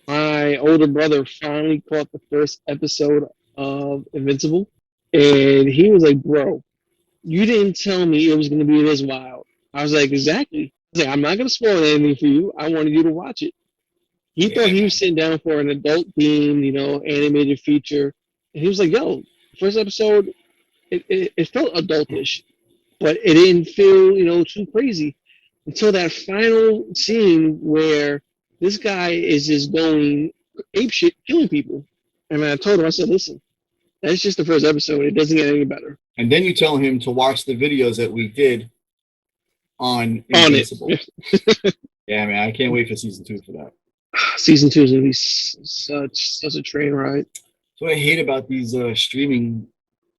My older brother finally caught the first episode of Invincible, and he was like, "Bro, you didn't tell me it was going to be this wild." I was like, "Exactly." I was like, "I'm not going to spoil anything for you. I wanted you to watch it." He thought Yeah, he was man. sitting down for an adult themed, animated feature, and he was like, "Yo, first episode, it felt adultish, but it didn't feel, too crazy until that final scene where this guy is just going ape shit, killing people." And I told him, I said, "Listen, that's just the first episode. It doesn't get any better." And then you tell him to watch the videos that we did on On it. Invincible. Yeah, man, I can't wait for season 2 for that. Season two is gonna be such a train ride. So what I hate about these streaming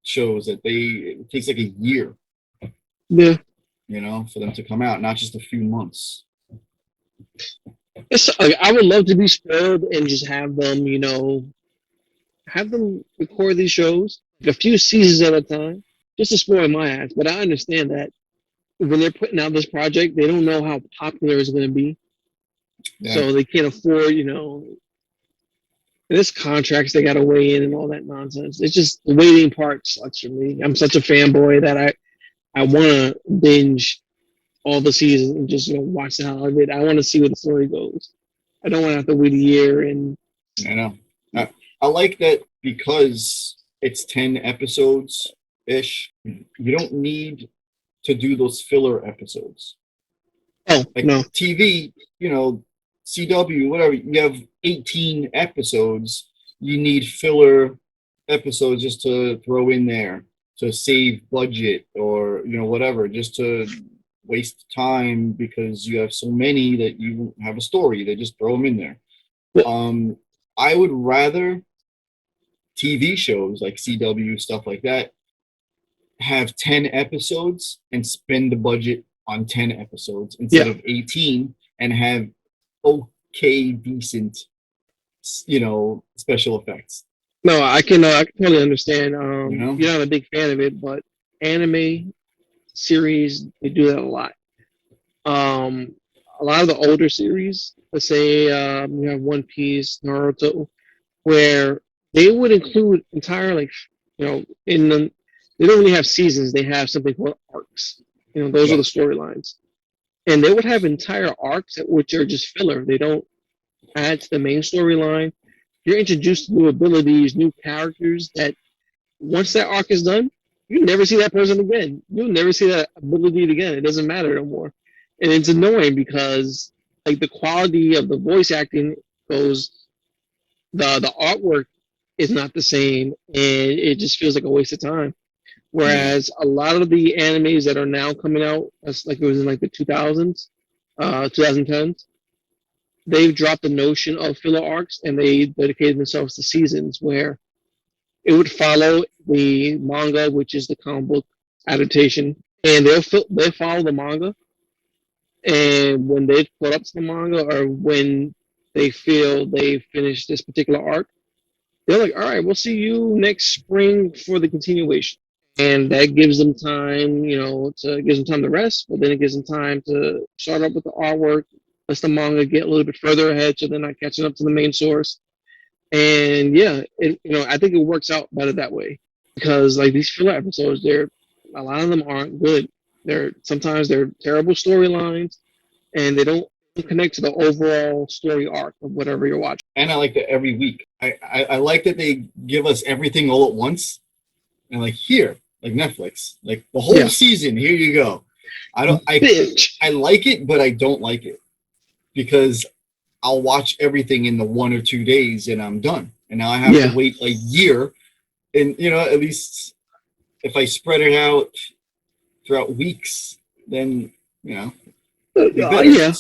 shows that it takes like a year, Yeah, for them to come out, not just a few months. it's like I would love to be spoiled and just have them, have them record these shows like a few seasons at a time, just to spoil my ass. But I understand that when they're putting out this project, they don't know how popular it's going to be, Yeah, so they can't afford, there's contracts they got to weigh in and all that nonsense. It's just the waiting part sucks for me. I'm such a fanboy that I want to binge all the seasons and just watch the hell out of it. I want to see where the story goes. I don't want to have to wait a year and I know. I like that because it's 10 episodes ish. You don't need to do those filler episodes. oh Like no, TV, CW, whatever, you have 18 episodes. You need filler episodes just to throw in there to save budget or, whatever, just to waste time because you have so many that you have a story. They just throw them in there. I would rather TV shows like CW, stuff like that, have 10 episodes and spend the budget on 10 episodes instead yeah, of 18 and have okay, decent, special effects. no. I can totally understand. You know? You're not a big fan of it, but anime series they do that a lot. Um, a lot of the older series, let's say you have One Piece, Naruto, where they would include entire in the they don't really have seasons. They have something called arcs. Those are Yeah. the storylines, and they would have entire arcs which are just filler. They don't add to the main storyline. You're introduced to new abilities, new characters that once that arc is done, you never see that person again. You'll never see that ability again. It doesn't matter no more. And it's annoying because like the quality of the voice acting goes the artwork is not the same and it just feels like a waste of time. Yeah. Whereas a lot of the animes that are now coming out, as like it was in like the 2000s, 2010s, they've dropped the notion of filler arcs and they dedicated themselves to seasons where it would follow the manga, which is the comic book adaptation, and they'll follow the manga. And when they've caught up to the manga, or when they feel they finished this particular arc, they're like, "All right, we'll see you next spring for the continuation." And that gives them time, gives them time to rest, but then it gives them time to start up with the artwork. Lets the manga get a little bit further ahead, so they're not catching up to the main source. And yeah, I think it works out better that way because like these filler episodes, a lot of them aren't good. Sometimes they're terrible storylines, and they don't connect to the overall story arc of whatever you're watching. And I like that every week. I like that they give us everything all at once. And like here, like Netflix, like the whole Yeah, season, here you go. I don't bitch. I like it, but I don't like it because I'll watch everything in the 1 or 2 days and I'm done. And now I have to Yeah, wait a year. And at least if I spread it out throughout weeks, then it'd be better. yeah.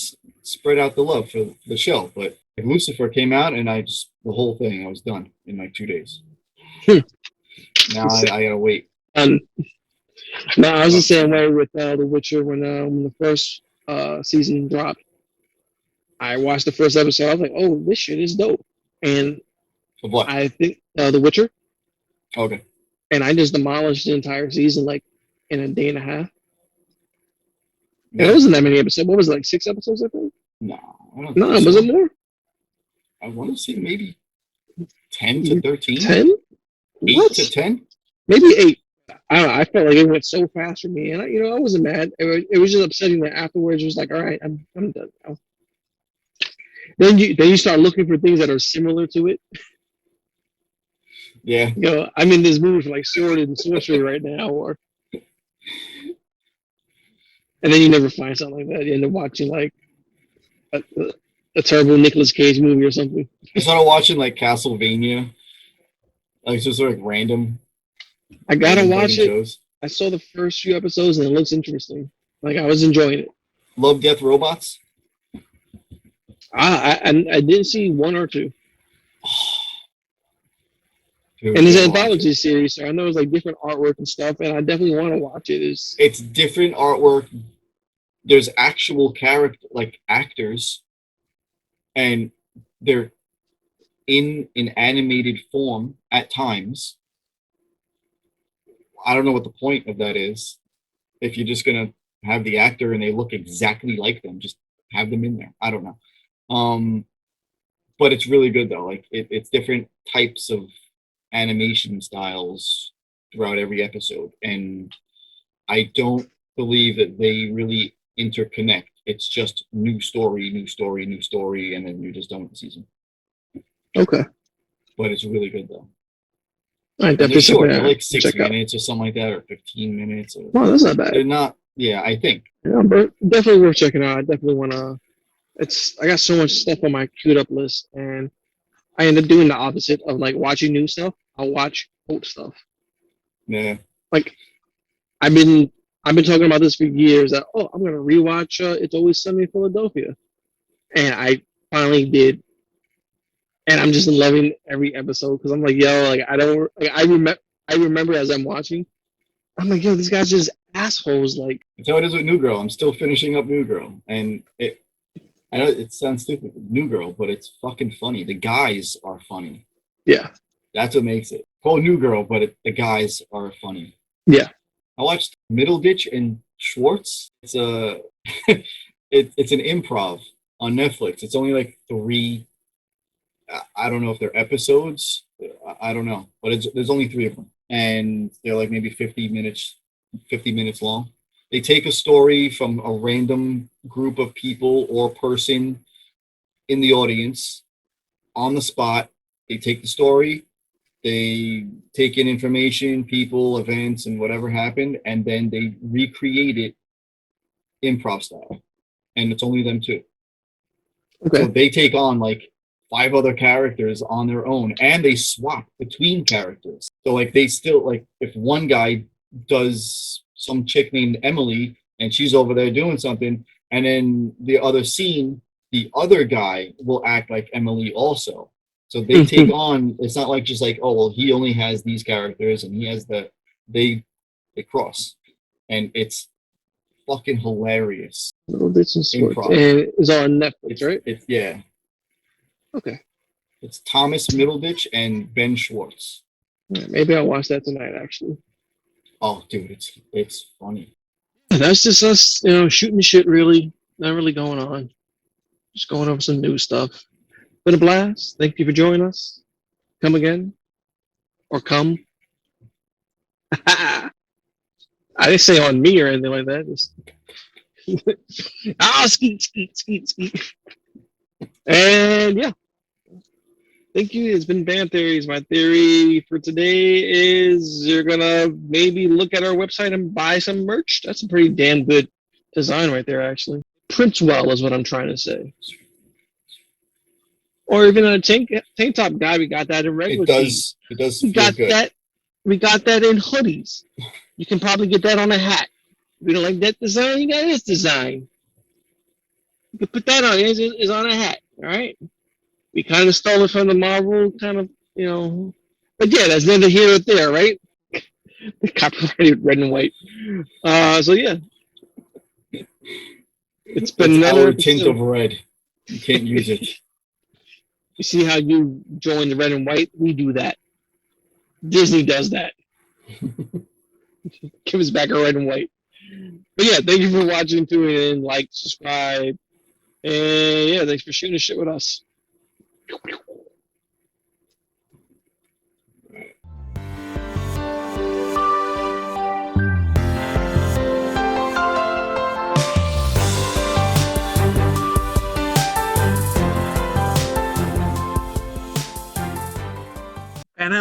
Spread out the love for the show. But if Lucifer came out and the whole thing, I was done in like 2 days. Now I gotta wait. Um, no, I was the But same way with The Witcher when the first season dropped. I watched the first episode. I was like, oh, this shit is dope. And Of what? I think The Witcher, Okay. and I just demolished the entire season like in a day and a half. And it Yeah. wasn't that many episodes. What was it, like 6 episodes? I think. No, I don't No, think was so. it more? I want to say maybe 10 to 13. 10? 8 What? to 10. Maybe 8. I don't know. I felt like it went so fast for me, and I wasn't mad. It was just upsetting that afterwards it was like, all right, I'm done now. Then you start looking for things that are similar to it. Yeah. I'm in this mood for like sword and sorcery right now, and then you never find something like that. You end up watching like a terrible Nicolas Cage movie or something. I started watching like Castlevania, like just like random I gotta fucking watch it. shows. I saw the first few episodes and it looks interesting. Like I was enjoying it. Love, Death, Robots. I didn't see 1 or 2. Dude, And it's gotta an watch anthology it. series, so I know it's like different artwork and stuff, and I definitely want to watch it. It's different artwork. There's actual character, like actors, and they're in an animated form at times. I don't know what the point of that is. If you're just gonna have the actor and they look exactly like them, just have them in there. I don't know. But it's really good though. Like it's different types of animation styles throughout every episode, and I don't believe that they really interconnect. It's just new story, new story, new story, and then you're just done with the season. Okay. But it's really good though. I And they're definitely short. something They're to like 6 check out. minutes or something like that, or 15 minutes. Or, Wow, that's not bad. they're not. Yeah, I think. Yeah, but definitely worth checking out. I definitely want to. I got so much stuff on my queued up list, and I end up doing the opposite of like watching new stuff. I'll watch old stuff. Yeah. Like I've been talking about this for years. That I'm gonna rewatch It's Always Sunny in Philadelphia, and I finally did, and I'm just loving every episode because I'm like, yo, like I don't, like I remember as I'm watching, I'm like, yo, these guys just assholes. Like, That's how it is with New Girl. I'm still finishing up New Girl, and I know it sounds stupid, New Girl, but it's fucking funny. The guys are funny. yeah, That's what makes it. Called New Girl, but the guys are funny. yeah. I watched Middleditch and Schwartz. It's a it's an improv on Netflix. It's only like 3. I don't know if they're episodes. I don't know, but there's only 3 of them, and they're like maybe 50 minutes long. They take a story from a random group of people or person in the audience on the spot. They take the story, they take in information, people, events, and whatever happened, and then they recreate it improv style. And it's only them 2. Okay. So they take on like 5 other characters on their own, and they swap between characters. So like they still, like, if one guy does some chick named Emily and she's over there doing something, and then the other scene, the other guy will act like Emily also. So they take on, it's not like just like, oh well, he only has these characters and he has they cross. And it's fucking hilarious. Middleditch and Schwartz. Improv. And it's on Netflix, right? It's yeah. Okay. It's Thomas Middleditch and Ben Schwartz. Yeah, maybe I'll watch that tonight, actually. Oh, dude, it's funny. That's just us, shooting shit, really. Not really going on. Just going over some new stuff. Been a blast. Thank you for joining us. Come again. Or come. I didn't say on me or anything like that. Just skeet, skeet, skeet, skeet. And yeah. Thank you. It's been Band Theories. My theory for today is you're gonna maybe look at our website and buy some merch. That's a pretty damn good design right there, actually. Prints well is what I'm trying to say. Or even a tank top guy. We got that in regular tees. It does. We got that. We got that in hoodies. You can probably get that on a hat. If you don't like that design, you got this design. You can put that on. It's on a hat. All right. We kind of stole it from the Marvel kind of, but yeah, that's neither here nor there, right? Copyrighted red and white. So yeah, it's been That's another our tint of red. You can't use it. You see how you join the red and white? We do that. Disney does that. Give us back our red and white. But yeah, thank you for watching, tuning in, like, subscribe, and yeah, thanks for shooting the shit with us. And